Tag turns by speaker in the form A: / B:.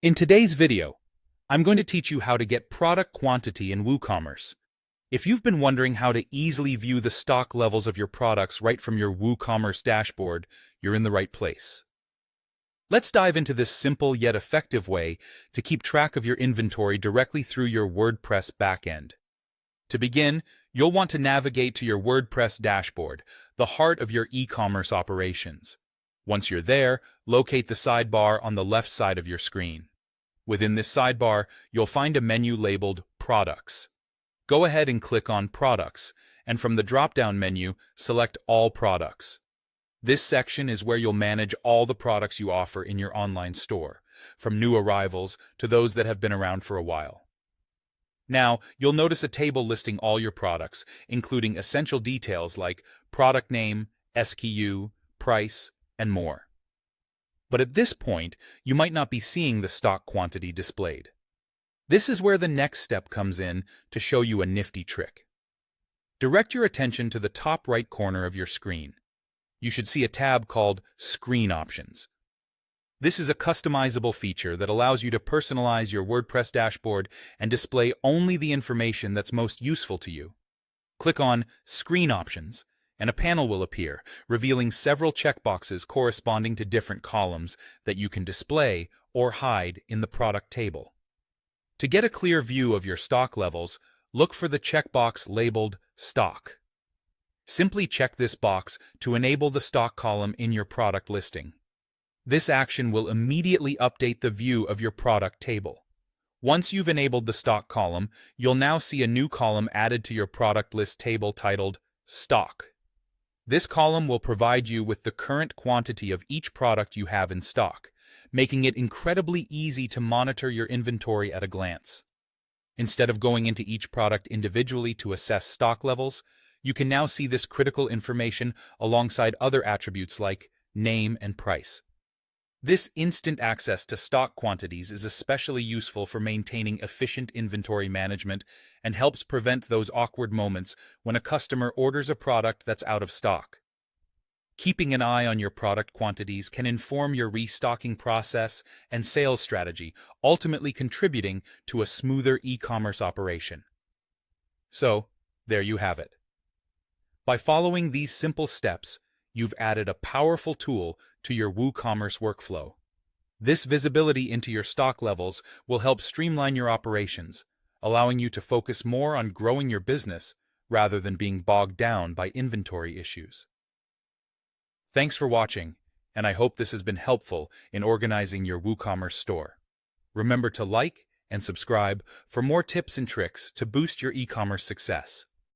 A: In today's video, I'm going to teach you how to get product quantity in WooCommerce. If you've been wondering how to easily view the stock levels of your products right from your WooCommerce dashboard, you're in the right place. Let's dive into this simple yet effective way to keep track of your inventory directly through your WordPress backend. To begin, you'll want to navigate to your WordPress dashboard, the heart of your e-commerce operations. Once you're there, locate the sidebar on the left side of your screen. Within this sidebar, you'll find a menu labeled Products. Go ahead and click on Products, and from the drop-down menu, select All Products. This section is where you'll manage all the products you offer in your online store, from new arrivals to those that have been around for a while. Now, you'll notice a table listing all your products, including essential details like product name, SKU, price, and more. But at this point, you might not be seeing the stock quantity displayed. This is where the next step comes in to show you a nifty trick. Direct your attention to the top right corner of your screen. You should see a tab called Screen Options. This is a customizable feature that allows you to personalize your WordPress dashboard and display only the information that's most useful to you. Click on Screen Options, and a panel will appear, revealing several checkboxes corresponding to different columns that you can display or hide in the product table. To get a clear view of your stock levels, look for the checkbox labeled Stock. Simply check this box to enable the stock column in your product listing. This action will immediately update the view of your product table. Once you've enabled the stock column, you'll now see a new column added to your product list table titled Stock. This column will provide you with the current quantity of each product you have in stock, making it incredibly easy to monitor your inventory at a glance. Instead of going into each product individually to assess stock levels, you can now see this critical information alongside other attributes like name and price. This instant access to stock quantities is especially useful for maintaining efficient inventory management and helps prevent those awkward moments when a customer orders a product that's out of stock. Keeping an eye on your product quantities can inform your restocking process and sales strategy, ultimately contributing to a smoother e-commerce operation. So, there you have it. By following these simple steps, you've added a powerful tool to your WooCommerce workflow. This visibility into your stock levels will help streamline your operations, allowing you to focus more on growing your business rather than being bogged down by inventory issues. Thanks for watching, and I hope this has been helpful in organizing your WooCommerce store. Remember to like and subscribe for more tips and tricks to boost your e-commerce success.